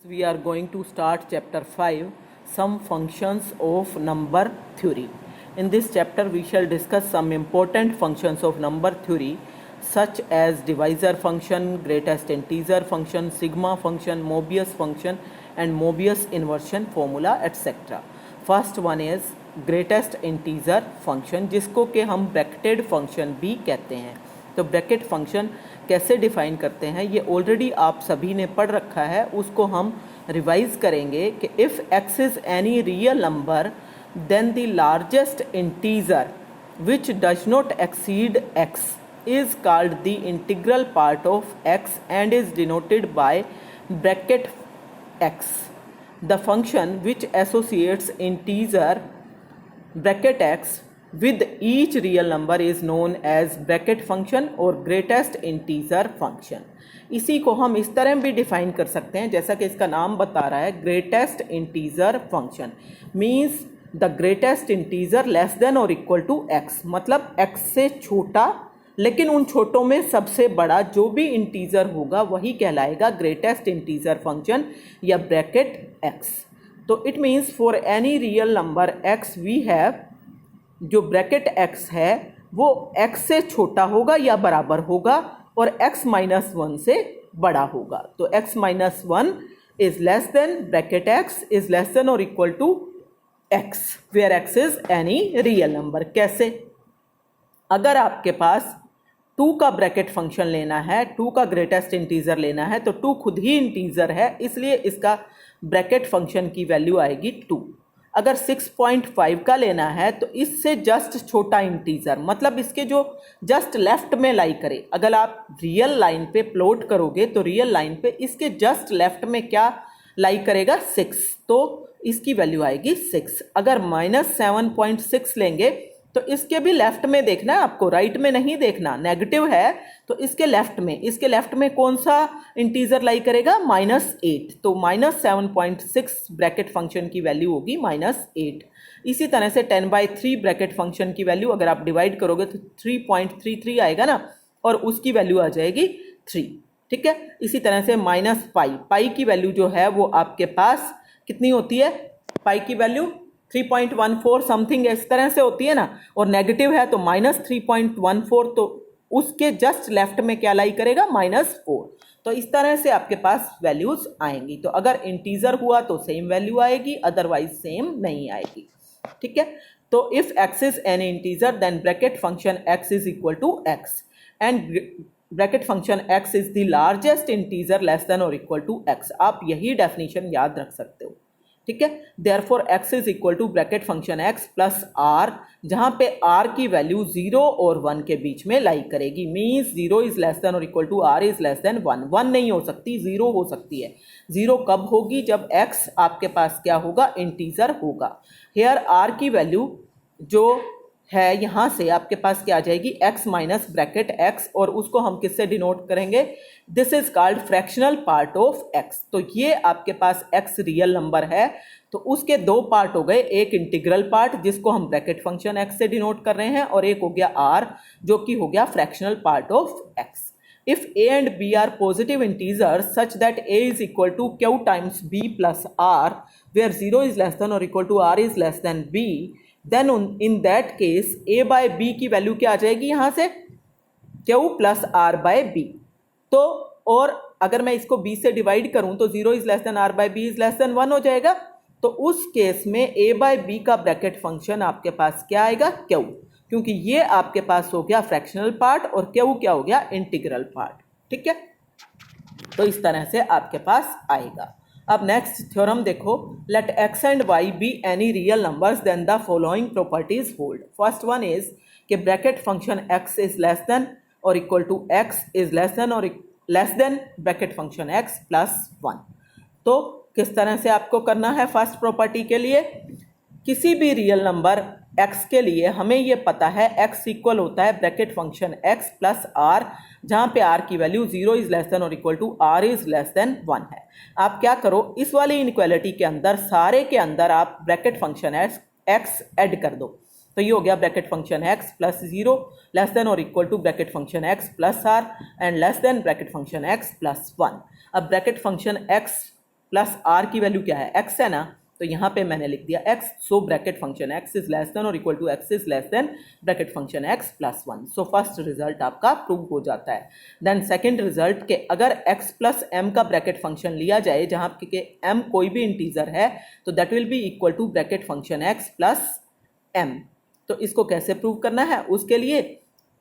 We are going to start chapter 5, some functions of number theory. In this chapter we shall discuss some important functions of number theory such as divisor function, greatest integer function, sigma function, Mobius function and Mobius inversion formula etc. First one is greatest integer function जिसको कि हम bracketed function भी कहते हैं. तो bracket function कैसे define करते हैं ये ऑलरेडी आप सभी ने पढ़ रखा है, उसको हम रिवाइज करेंगे कि if x is any real number then the largest integer which does not exceed x is called the integral part of x and is denoted by bracket x. The function which associates integer bracket x with each real number is known as bracket function और greatest integer function. इसी को हम इस तरह भी define कर सकते हैं जैसा कि इसका नाम बता रहा है, greatest integer function means the greatest integer less than or equal to x. मतलब x से छोटा लेकिन उन छोटों में सबसे बड़ा जो भी इंटीजर होगा वही कहलाएगा greatest integer function या bracket x. तो it means for any real number x we have जो ब्रैकेट x है वो x से छोटा होगा या बराबर होगा और x माइनस वन से बड़ा होगा. तो x minus one is less than bracket x is less than और equal to x where x is any real number. कैसे? अगर आपके पास 2 का ब्रैकेट फंक्शन लेना है, 2 का ग्रेटेस्ट इंटीजर लेना है तो 2 खुद ही इंटीजर है, इसलिए इसका ब्रैकेट फंक्शन की वैल्यू आएगी 2. अगर 6.5 का लेना है तो इससे जस्ट छोटा इंटीजर, मतलब इसके जो जस्ट लेफ्ट में लाई करे. अगर आप रियल लाइन पे प्लॉट करोगे तो रियल लाइन पे इसके जस्ट लेफ्ट में क्या लाई करेगा? 6. तो इसकी वैल्यू आएगी 6. अगर -7.6 लेंगे तो इसके भी लेफ्ट में देखना है आपको, राइट में नहीं देखना. नेगेटिव है तो इसके लेफ्ट में कौन सा इंटीजर लाई करेगा? -8. तो -7.6 ब्रैकेट फंक्शन की वैल्यू होगी -8. इसी तरह से 10/3 ब्रैकेट फंक्शन की वैल्यू अगर आप डिवाइड करोगे तो 3.33 आएगा ना, और उसकी वैल्यू आ जाएगी 3. ठीक है. इसी तरह से -पाई की वैल्यू जो है वो आपके पास कितनी होती है? पाई की वैल्यू 3.14 समथिंग इस तरह से होती है ना, और नेगेटिव है तो -3.14, तो उसके जस्ट लेफ्ट में क्या लाई करेगा? -4. तो इस तरह से आपके पास वैल्यूज आएंगी. तो अगर इंटीजर हुआ तो सेम वैल्यू आएगी, अदरवाइज सेम नहीं आएगी. ठीक है. तो if x is an integer then bracket function x is equal to x and bracket function x is the largest integer less than और इक्वल टू x. आप यही डेफिनेशन याद रख सकते हो. ठीक है. Therefore x is equal to bracket function x plus r, जहां पे r की वैल्यू 0 और 1 के बीच में लाई करेगी. मीन्स 0 इज लेस देन और equal to r is less than 1. 1 नहीं हो सकती, 0 हो सकती है. 0 कब होगी? जब x आपके पास क्या होगा? इंटीजर होगा. हेयर r की वैल्यू जो है यहाँ से आपके पास क्या आ जाएगी? x माइनस ब्रैकेट x, और उसको हम किससे डिनोट करेंगे? This is called fractional part of x. तो ये आपके पास x रियल नंबर है तो उसके 2 पार्ट हो गए. एक इंटीग्रल पार्ट जिसको हम ब्रैकेट फंक्शन x से डिनोट कर रहे हैं, और एक हो गया r जो कि हो गया fractional part of x. If a and b are positive integer such that a is equal to q times b plus r where 0 is less than और equal to r is less than b, then in that case a by b की value क्या आ जाएगी? यहाँ से q plus r by b. तो और अगर मैं इसको b से डिवाइड करूं तो 0 is less than r by b is less than 1 हो जाएगा. तो उस केस में a बाय b का ब्रैकेट फंक्शन आपके पास क्या आएगा? q, क्योंकि ये आपके पास हो गया फ्रैक्शनल पार्ट और q क्या हो गया? Integral part. ठीक है. तो इस तरह से आपके पास आएगा. अब नेक्स्ट थ्योरम देखो. Let x and y be any real numbers then the following properties hold. First one is कि bracket function x is less than और equal to x is less than और less than bracket function x plus 1. तो किस तरह से आपको करना है? फर्स्ट प्रॉपर्टी के लिए किसी भी रियल नंबर x के लिए हमें ये पता है x इक्वल होता है bracket function x plus r, जहाँ पे r की वैल्यू 0 इज लेस देन और equal to r is less than 1 है. आप क्या करो, इस वाली इनइक्वालिटी के अंदर सारे के अंदर आप ब्रैकेट फंक्शन x ऐड कर दो. तो ये हो गया bracket function x plus 0 less than और equal to bracket function x plus r and less than bracket function x plus 1. अब bracket function x plus r की वैल्यू क्या है, एक्स है ना, तो यहाँ पे मैंने लिख दिया x, so bracket function x is less than और equal to x is less than bracket function x plus one. So first result आपका प्रूव हो जाता है। देन सेकंड रिजल्ट के अगर एक्स प्लस एम का ब्रैकेट फंक्शन लिया जाए जहाँ पे एम कोई भी इंटीजर है तो that will be equal to bracket function x plus m. तो इसको कैसे प्रूव करना है, उसके लिए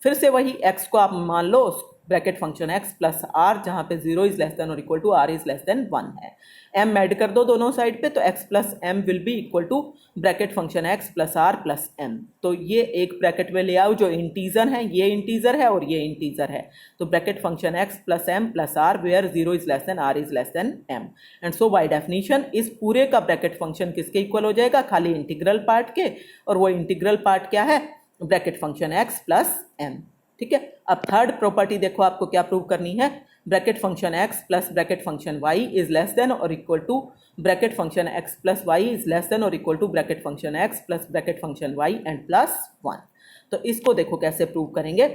फिर से वही x को आप मान लो bracket function x plus r, जहाँ पे 0 इज लेस देन और equal to r is less than 1 है। m ऐड कर दो दोनों साइड पे तो x plus m will be equal to bracket function x plus r plus m. तो ये एक ब्रैकेट में ले आओ जो इंटीजर है, ये इंटीजर है और ये इंटीजर है, तो bracket function x plus m plus r where 0 is less than r is less than m। And so by definition इस पूरे का ब्रैकेट फंक्शन किसके इक्वल हो जाएगा, खाली इंटीग्रल पार्ट के, और वो इंटीग्रल पार्ट क्या है, bracket function x plus m. ठीक है, अब थर्ड प्रॉपर्टी देखो आपको क्या प्रूव करनी है, bracket function x plus bracket function y is less than और equal to bracket function x plus y is less than और equal to bracket function x plus bracket function y and plus 1। तो इसको देखो कैसे prove करेंगे।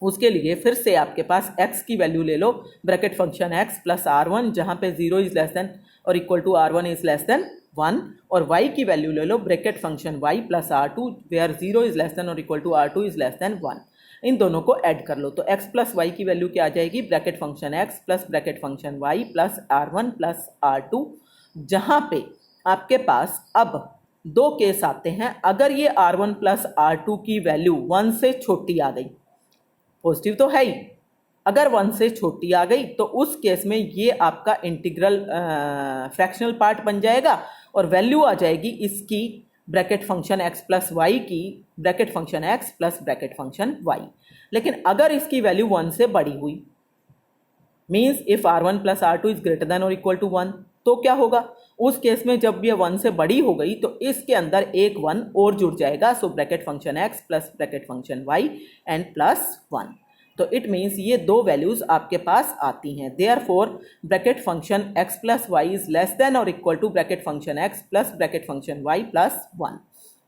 उसके लिए फिर से आपके पास x की वैल्यू ले लो, bracket function x plus r1 जहाँ पे 0 इज लेस देन और equal to r1 is less than 1, और y की वैल्यू ले लो bracket function y plus r2 where 0 is less than और equal to r2 is less than 1। इन दोनों को ऐड कर लो तो x प्लस वाई की वैल्यू क्या आ जाएगी, bracket function x plus bracket function y plus r1 plus r2, जहाँ पे आपके पास अब दो केस आते हैं। अगर ये r1 प्लस r2 की वैल्यू 1 से छोटी आ गई, पॉजिटिव तो है ही, अगर 1 से छोटी आ गई तो उस केस में ये आपका इंटीग्रल फ्रैक्शनल पार्ट बन जाएगा और वैल्यू आ जाएगी इसकी bracket function x plus y की bracket function x plus bracket function y। लेकिन अगर इसकी वैल्यू 1 से बड़ी हुई, means if r1 plus r2 is greater than और इक्वल टू 1, तो क्या होगा, उस केस में जब ये 1 से बड़ी हो गई तो इसके अंदर एक 1 और जुड़ जाएगा, सो bracket function x plus bracket function y and plus 1। तो इट मीन्स ये दो वैल्यूज आपके पास आती हैं। Therefore bracket function x plus y is less than और equal to bracket function x plus bracket function y plus 1,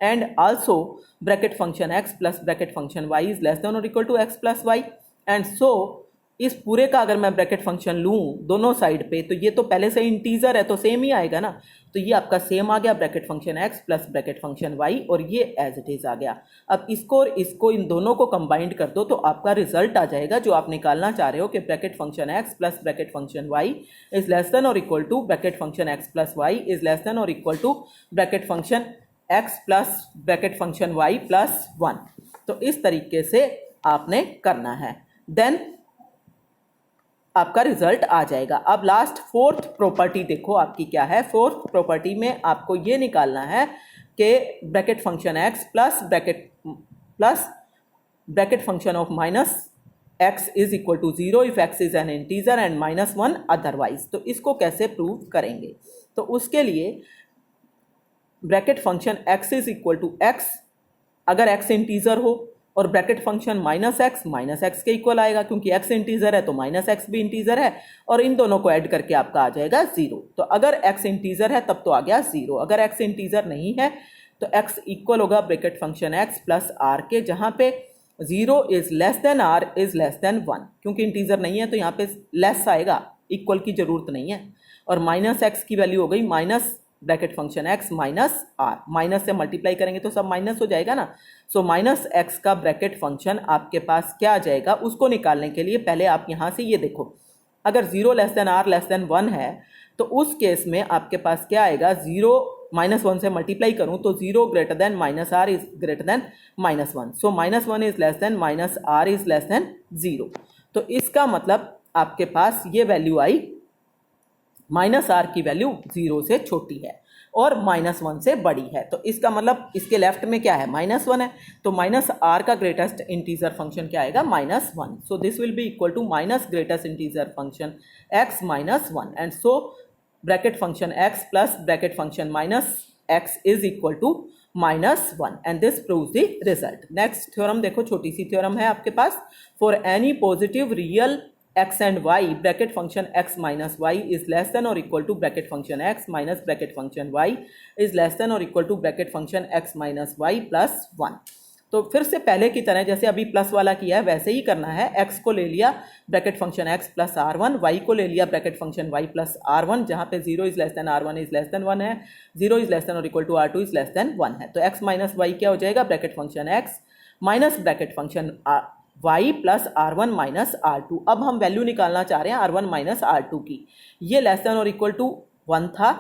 and also bracket function x plus bracket function y is less than और equal to x plus y. And so इस पूरे का अगर मैं bracket function लूँ दोनों side पे, तो ये तो पहले से इंटीजर है तो सेम ही आएगा ना, तो ये आपका सेम आ गया bracket function x plus bracket function y, और ये एज इट इज आ गया। अब इसको और इसको इन दोनों को कंबाइंड कर दो तो आपका रिजल्ट आ जाएगा जो आप निकालना चाह रहे हो कि bracket function x plus bracket function y is less than और equal to bracket function x plus y is less than और equal to bracket function x plus bracket function y plus 1। तो इस तरीके से आपने करना है, देन आपका रिजल्ट आ जाएगा। अब लास्ट फोर्थ प्रॉपर्टी देखो आपकी क्या है। फोर्थ प्रॉपर्टी में आपको ये निकालना है कि bracket function x plus bracket function of minus x is equal to 0 if x is an integer and -1 otherwise. तो इसको कैसे प्रूव करेंगे, तो उसके लिए bracket function x is equal to x, अगर x इंटीजर हो, और ब्रैकेट फंक्शन माइनस एक्स के इक्वल आएगा क्योंकि x इंटीजर है तो माइनस एक्स भी इंटीजर है, और इन दोनों को ऐड करके आपका आ जाएगा 0। तो अगर x इंटीजर है तब तो आ गया 0, अगर x इंटीजर नहीं है तो x इक्वल होगा bracket function x plus r के, जहाँ पे 0 is less than r is less than 1, क्योंकि इंटीजर नहीं है तो यहाँ पे लेस आएगा, इक्वल की जरूरत नहीं है, और माइनस एक्स की वैल्यू हो गई minus bracket function x minus r, minus से मल्टीप्लाई करेंगे तो सब माइनस हो जाएगा ना। सो माइनस एक्स का ब्रैकेट फंक्शन आपके पास क्या आ जाएगा, उसको निकालने के लिए पहले आप यहाँ से ये देखो, अगर 0 less than r less than 1 है तो उस केस में आपके पास क्या आएगा, 0 -1 से मल्टीप्लाई करूँ तो 0 greater than minus r is greater than -1, so -1 is less than minus r is less than 0। तो इसका मतलब आपके पास ये वैल्यू आई माइनस आर की वैल्यू 0 से छोटी है और -1 से बड़ी है, तो इसका मतलब इसके लेफ्ट में क्या है, -1 है, तो माइनस आर का ग्रेटेस्ट इंटीजर फंक्शन क्या आएगा, -1। So this will be equal to minus greatest integer function x -1, and so bracket function x plus bracket function minus x is equal to -1, and this proves the result. Next theorem देखो, छोटी सी थ्योरम है आपके पास, for any positive real x and y bracket function x minus y is less than और equal to bracket function x minus bracket function y is less than और equal to bracket function x minus y plus 1। तो फिर से पहले की तरह जैसे अभी प्लस वाला किया है वैसे ही करना है। x को ले लिया bracket function x plus r1, y को ले लिया bracket function y plus r1, जहाँ पे 0 is less than r1 is less than 1 है, 0 इज लेस देन और equal to r2 is less than 1 है। तो x माइनस वाई क्या हो जाएगा, bracket function x minus bracket function y plus r1 minus r2। अब हम वैल्यू निकालना चाह रहे हैं r1 माइनस r2 की। ये लेस देन और इक्वल टू 1 था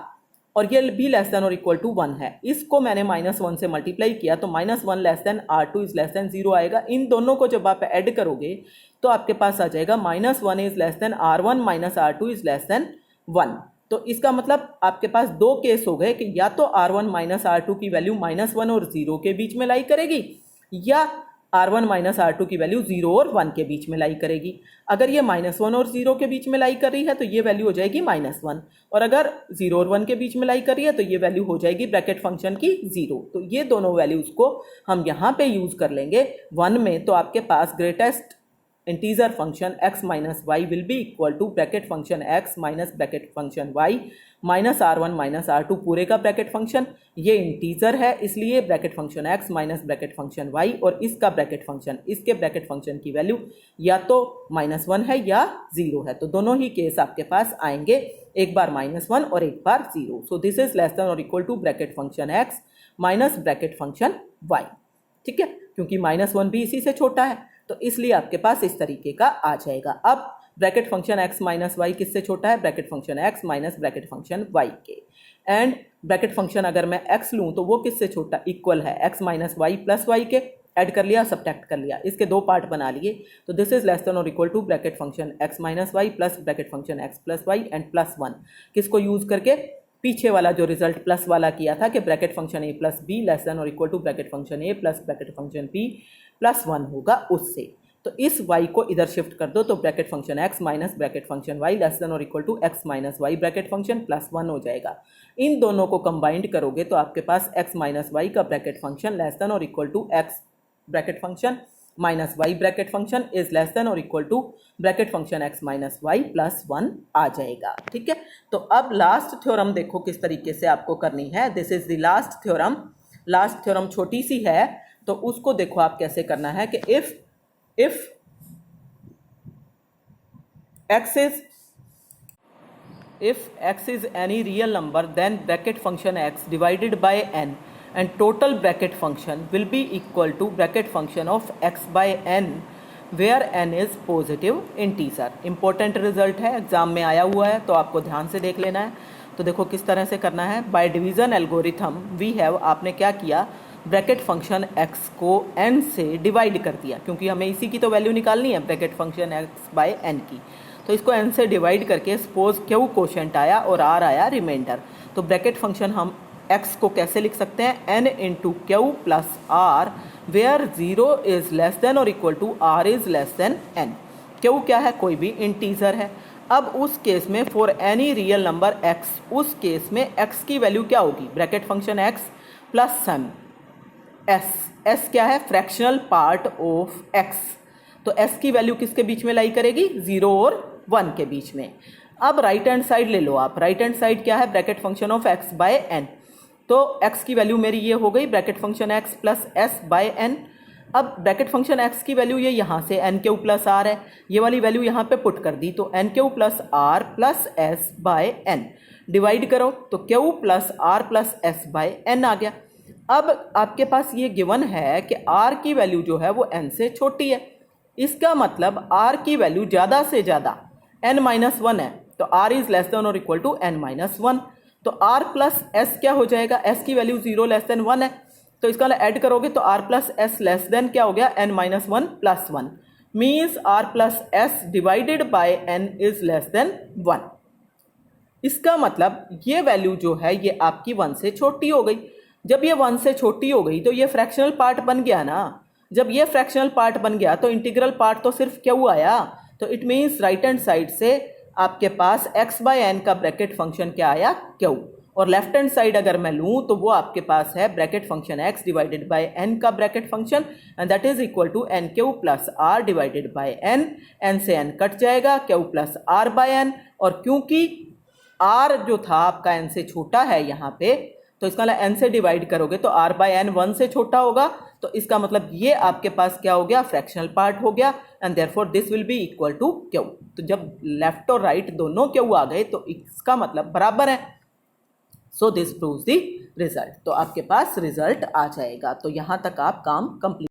और ये भी लेस देन और इक्वल टू 1 है। इसको मैंने -1 से मल्टीप्लाई किया तो -1 less than r2 is less than 0 आएगा। इन दोनों को जब आप ऐड करोगे तो आपके पास आ जाएगा -1 is less than r1 minus r2 is less than 1। तो इसका मतलब आपके पास दो केस हो गए कि या तो r1 माइनस r2 की वैल्यू -1 और 0 के बीच में लाई करेगी, या r1 माइनस r2 की वैल्यू 0 और 1 के बीच में लाई करेगी। अगर ये -1 और 0 के बीच में लाई कर रही है तो ये वैल्यू हो जाएगी -1, और अगर 0 और 1 के बीच में लाई कर रही है तो ये वैल्यू हो जाएगी ब्रैकेट फंक्शन की 0। तो ये दोनों वैल्यूज़ को हम यहाँ पे यूज़ कर लेंगे 1 में। तो आपके पास greatest integer function x minus y will be equal to bracket function x minus bracket function y minus r1 minus r2 पूरे का ब्रैकेट फंक्शन। ये इंटीजर है इसलिए bracket function x minus bracket function y, और इसका bracket function, इसके bracket function की value या तो -1 है या 0 है। तो दोनों ही केस आपके पास आएंगे, एक बार -1 और एक बार 0। So this is less than और equal to bracket function x minus bracket function y। ठीक है, क्योंकि -1 भी इसी से छोटा है तो इसलिए आपके पास इस तरीके का आ जाएगा। अब bracket function x minus y किससे छोटा है, bracket function x minus bracket function y के। एंड ब्रैकेट फंक्शन अगर मैं x लूँ तो वो किससे छोटा, इक्वल है x minus y plus y के। ऐड कर लिया, सब्ट्रैक्ट कर लिया, इसके दो पार्ट बना लिए। तो दिस इज लेस देन और equal to bracket function x minus y plus bracket function x plus y and plus 1। किसको यूज़ करके, पीछे वाला जो रिजल्ट प्लस वाला किया था कि bracket function a plus b less than और equal to bracket function a plus bracket function b plus 1 होगा उससे। तो इस y को इधर शिफ्ट कर दो तो bracket function x minus bracket function y less than और equal to x minus y bracket function plus 1 हो जाएगा। इन दोनों को कंबाइंड करोगे तो आपके पास x माइनस वाई का ब्रैकेट फंक्शन लेस देन और equal to x bracket function minus y bracket function is less than और equal to bracket function x minus y plus 1 आ जाएगा। ठीक है, तो अब लास्ट थ्योरम देखो किस तरीके से आपको करनी है। This is the last theorem. Last theorem छोटी सी है तो उसको देखो आप कैसे करना है कि if x is any real number then bracket function x divided by n and total bracket function will be equal to bracket function of x by n where n is positive integer। important result है, exam में आया हुआ है तो आपको ध्यान से देख लेना है। तो देखो किस तरह से करना है। By division algorithm we have, आपने क्या किया, ब्रैकेट फंक्शन x को n से डिवाइड कर दिया, क्योंकि हमें इसी की तो वैल्यू निकालनी है bracket function x by n की। तो इसको n से डिवाइड करके सपोज q कोशेंट आया और r आया रिमाइंडर। तो ब्रैकेट फंक्शन हम x को कैसे लिख सकते हैं, n into q plus r where 0 is less than और equal to r is less than n। q क्या है, कोई भी इंटीजर है। अब उस केस में for any real number x, उस केस में x की वैल्यू क्या होगी, ब्रैकेट फंक्शन x प्लस सम s क्या है, फ्रैक्शनल पार्ट ऑफ x। तो s की वैल्यू किसके बीच में लाई करेगी, 0 और 1 के बीच में। अब राइट हैंड साइड ले लो आप। राइट हैंड साइड क्या है, bracket function of x by n। तो x की वैल्यू मेरी ये हो गई bracket function x plus s by n। अब ब्रैकेट फंक्शन x की वैल्यू ये यहाँ से n क्यू प्लस r है, ये वाली वैल्यू यहाँ पे पुट कर दी तो n q plus r plus s by n। Divide करो तो q plus r plus s by n आ गया। अब आपके पास ये गिवन है कि r की वैल्यू जो है वो n से छोटी है, इसका मतलब r की वैल्यू ज़्यादा से ज़्यादा n माइनस 1 है, तो r इज लेस देन और इक्वल टू n माइनस 1। तो r प्लस s क्या हो जाएगा, s की वैल्यू 0 लेस देन 1 है, तो इसका ऐड करोगे तो r plus s less than क्या हो गया, n minus 1 plus 1 means r plus s divided by n is less than 1। इसका मतलब ये वैल्यू जो है ये आपकी 1 से छोटी हो गई। जब ये 1 से छोटी हो गई तो ये फ्रैक्शनल पार्ट बन गया ना। जब ये फ्रैक्शनल पार्ट बन गया तो इंटीग्रल पार्ट तो सिर्फ क्यू आया। तो it means right hand side से आपके पास x बाय n का ब्रैकेट फंक्शन क्या आया, क्यू। और लेफ्ट हैंड साइड अगर मैं लूँ तो वो आपके पास है bracket function x divided by n का bracket function and that is equal to n q plus r divided by n से n कट जाएगा, q plus r by n। और क्योंकि r जो था आपका n से छोटा है यहाँ पे, तो इसका मतलब n से डिवाइड करोगे तो r बाय n 1 से छोटा होगा, तो इसका मतलब ये आपके पास क्या हो गया, फ्रैक्शनल पार्ट हो गया, and therefore this will be equal to q। तो जब लेफ्ट और राइट दोनों q आ गए तो इसका मतलब बराबर है। So this proves the result. तो आपके पास रिजल्ट आ जाएगा। तो यहाँ तक आप काम कंप्लीट